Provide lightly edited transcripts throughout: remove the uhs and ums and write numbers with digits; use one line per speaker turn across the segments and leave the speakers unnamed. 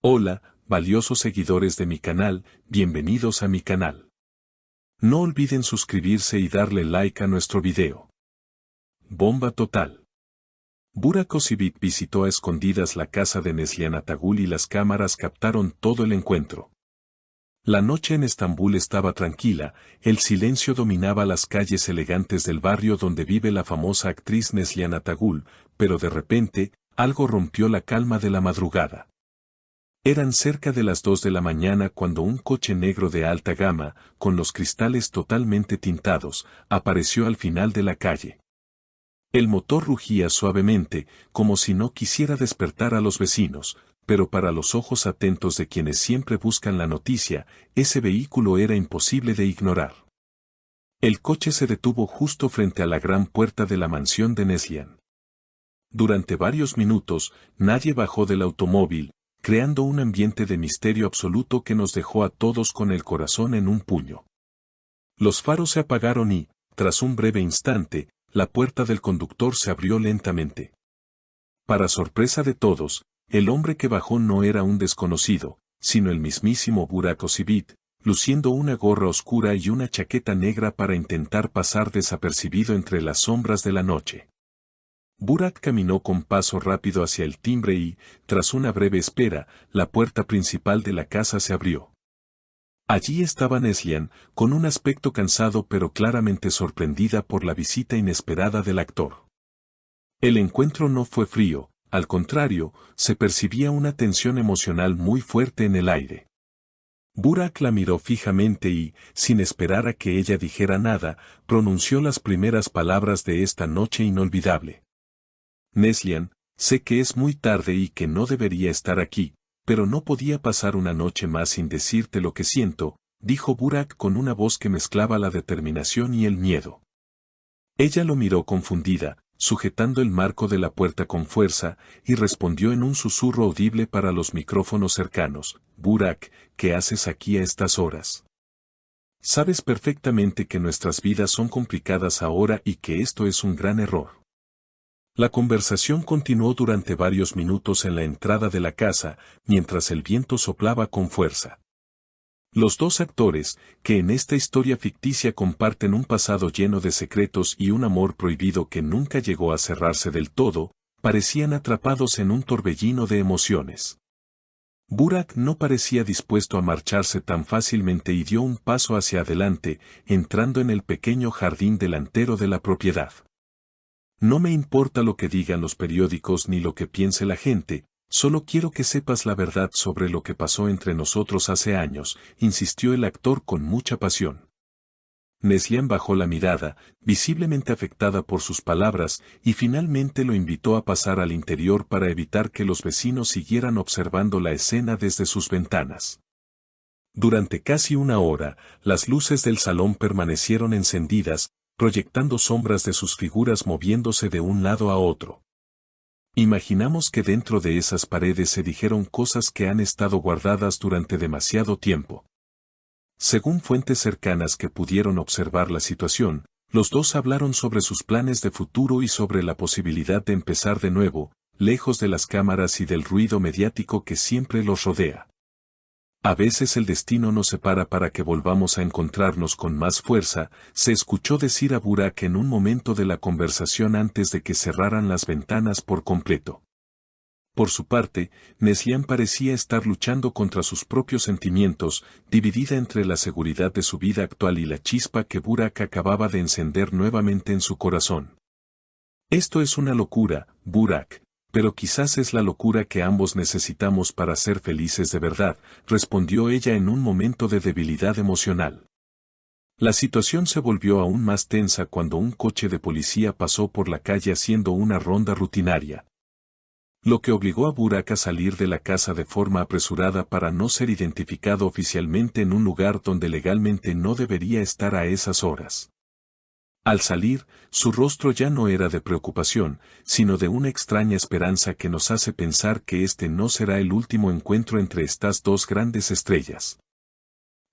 Hola, valiosos seguidores de mi canal, bienvenidos a mi canal. No olviden suscribirse y darle like a nuestro video. Bomba total. Burak Özçivit visitó a escondidas la casa de Neslihan Atagül y las cámaras captaron todo el encuentro. La noche en Estambul estaba tranquila, el silencio dominaba las calles elegantes del barrio donde vive la famosa actriz Neslihan Atagül, pero de repente, algo rompió la calma de la madrugada. Eran cerca de las 2 de la mañana cuando un coche negro de alta gama, con los cristales totalmente tintados, apareció al final de la calle. El motor rugía suavemente, como si no quisiera despertar a los vecinos, pero para los ojos atentos de quienes siempre buscan la noticia, ese vehículo era imposible de ignorar. El coche se detuvo justo frente a la gran puerta de la mansión de Neslihan. Durante varios minutos, nadie bajó del automóvil, creando un ambiente de misterio absoluto que nos dejó a todos con el corazón en un puño. Los faros se apagaron y, tras un breve instante, la puerta del conductor se abrió lentamente. Para sorpresa de todos, el hombre que bajó no era un desconocido, sino el mismísimo Burak Özçivit, luciendo una gorra oscura y una chaqueta negra para intentar pasar desapercibido entre las sombras de la noche. Burak caminó con paso rápido hacia el timbre y, tras una breve espera, la puerta principal de la casa se abrió. Allí estaba Neslihan, con un aspecto cansado pero claramente sorprendida por la visita inesperada del actor. El encuentro no fue frío, al contrario, se percibía una tensión emocional muy fuerte en el aire. Burak la miró fijamente y, sin esperar a que ella dijera nada, pronunció las primeras palabras de esta noche inolvidable. Neslihan, sé que es muy tarde y que no debería estar aquí, pero no podía pasar una noche más sin decirte lo que siento, dijo Burak con una voz que mezclaba la determinación y el miedo. Ella lo miró confundida, sujetando el marco de la puerta con fuerza, y respondió en un susurro audible para los micrófonos cercanos, Burak, ¿qué haces aquí a estas horas? Sabes perfectamente que nuestras vidas son complicadas ahora y que esto es un gran error. La conversación continuó durante varios minutos en la entrada de la casa, mientras el viento soplaba con fuerza. Los dos actores, que en esta historia ficticia comparten un pasado lleno de secretos y un amor prohibido que nunca llegó a cerrarse del todo, parecían atrapados en un torbellino de emociones. Burak no parecía dispuesto a marcharse tan fácilmente y dio un paso hacia adelante, entrando en el pequeño jardín delantero de la propiedad. No me importa lo que digan los periódicos ni lo que piense la gente, solo quiero que sepas la verdad sobre lo que pasó entre nosotros hace años, insistió el actor con mucha pasión. Neslihan bajó la mirada, visiblemente afectada por sus palabras, y finalmente lo invitó a pasar al interior para evitar que los vecinos siguieran observando la escena desde sus ventanas. Durante casi una hora, las luces del salón permanecieron encendidas, proyectando sombras de sus figuras moviéndose de un lado a otro. Imaginamos que dentro de esas paredes se dijeron cosas que han estado guardadas durante demasiado tiempo. Según fuentes cercanas que pudieron observar la situación, los dos hablaron sobre sus planes de futuro y sobre la posibilidad de empezar de nuevo, lejos de las cámaras y del ruido mediático que siempre los rodea. A veces el destino nos separa para que volvamos a encontrarnos con más fuerza, se escuchó decir a Burak en un momento de la conversación antes de que cerraran las ventanas por completo. Por su parte, Neslihan parecía estar luchando contra sus propios sentimientos, dividida entre la seguridad de su vida actual y la chispa que Burak acababa de encender nuevamente en su corazón. Esto es una locura, Burak. Pero quizás es la locura que ambos necesitamos para ser felices de verdad, respondió ella en un momento de debilidad emocional. La situación se volvió aún más tensa cuando un coche de policía pasó por la calle haciendo una ronda rutinaria. Lo que obligó a Burak a salir de la casa de forma apresurada para no ser identificado oficialmente en un lugar donde legalmente no debería estar a esas horas. Al salir, su rostro ya no era de preocupación, sino de una extraña esperanza que nos hace pensar que este no será el último encuentro entre estas dos grandes estrellas.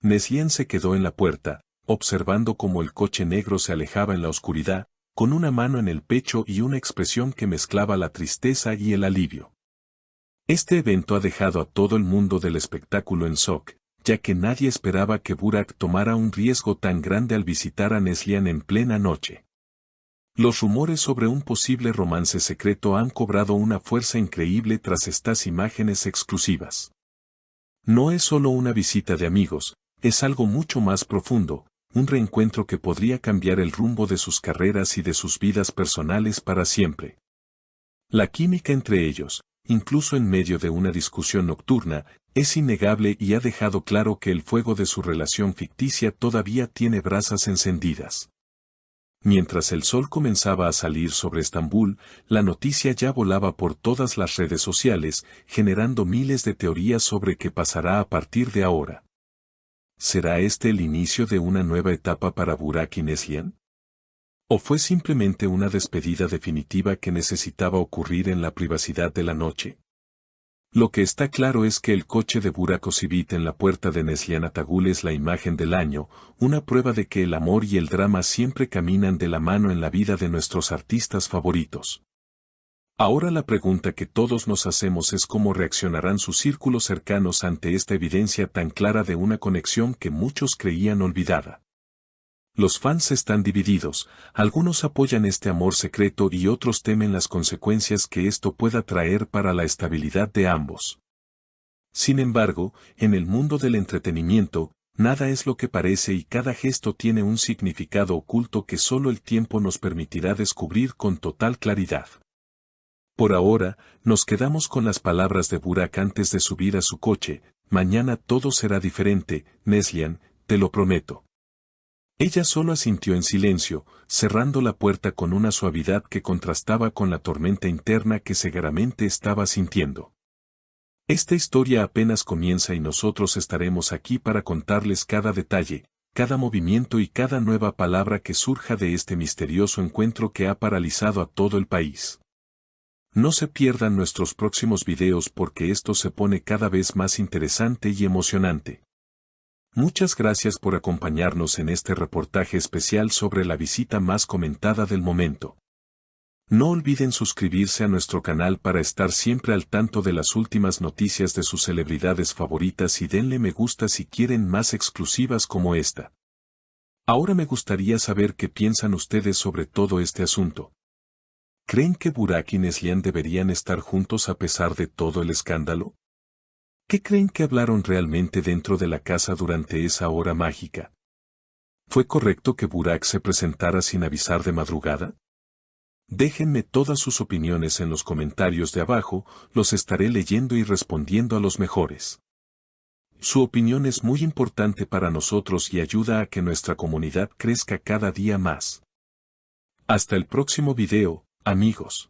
Neslihan se quedó en la puerta, observando cómo el coche negro se alejaba en la oscuridad, con una mano en el pecho y una expresión que mezclaba la tristeza y el alivio. Este evento ha dejado a todo el mundo del espectáculo en shock, ya que nadie esperaba que Burak tomara un riesgo tan grande al visitar a Neslihan en plena noche. Los rumores sobre un posible romance secreto han cobrado una fuerza increíble tras estas imágenes exclusivas. No es solo una visita de amigos, es algo mucho más profundo, un reencuentro que podría cambiar el rumbo de sus carreras y de sus vidas personales para siempre. La química entre ellos, incluso en medio de una discusión nocturna, es innegable y ha dejado claro que el fuego de su relación ficticia todavía tiene brasas encendidas. Mientras el sol comenzaba a salir sobre Estambul, la noticia ya volaba por todas las redes sociales, generando miles de teorías sobre qué pasará a partir de ahora. ¿Será este el inicio de una nueva etapa para Burak y Neslihan? ¿O fue simplemente una despedida definitiva que necesitaba ocurrir en la privacidad de la noche? Lo que está claro es que el coche de Burak Özçivit en la puerta de Neslihan Atagül es la imagen del año, una prueba de que el amor y el drama siempre caminan de la mano en la vida de nuestros artistas favoritos. Ahora la pregunta que todos nos hacemos es cómo reaccionarán sus círculos cercanos ante esta evidencia tan clara de una conexión que muchos creían olvidada. Los fans están divididos, algunos apoyan este amor secreto y otros temen las consecuencias que esto pueda traer para la estabilidad de ambos. Sin embargo, en el mundo del entretenimiento, nada es lo que parece y cada gesto tiene un significado oculto que solo el tiempo nos permitirá descubrir con total claridad. Por ahora, nos quedamos con las palabras de Burak antes de subir a su coche: mañana todo será diferente, Neslihan, te lo prometo. Ella solo asintió en silencio, cerrando la puerta con una suavidad que contrastaba con la tormenta interna que seguramente estaba sintiendo. Esta historia apenas comienza y nosotros estaremos aquí para contarles cada detalle, cada movimiento y cada nueva palabra que surja de este misterioso encuentro que ha paralizado a todo el país. No se pierdan nuestros próximos videos porque esto se pone cada vez más interesante y emocionante. Muchas gracias por acompañarnos en este reportaje especial sobre la visita más comentada del momento. No olviden suscribirse a nuestro canal para estar siempre al tanto de las últimas noticias de sus celebridades favoritas y denle me gusta si quieren más exclusivas como esta. Ahora me gustaría saber qué piensan ustedes sobre todo este asunto. ¿Creen que Burak y Neslihan deberían estar juntos a pesar de todo el escándalo? ¿Qué creen que hablaron realmente dentro de la casa durante esa hora mágica? ¿Fue correcto que Burak se presentara sin avisar de madrugada? Déjenme todas sus opiniones en los comentarios de abajo, los estaré leyendo y respondiendo a los mejores. Su opinión es muy importante para nosotros y ayuda a que nuestra comunidad crezca cada día más. Hasta el próximo video, amigos.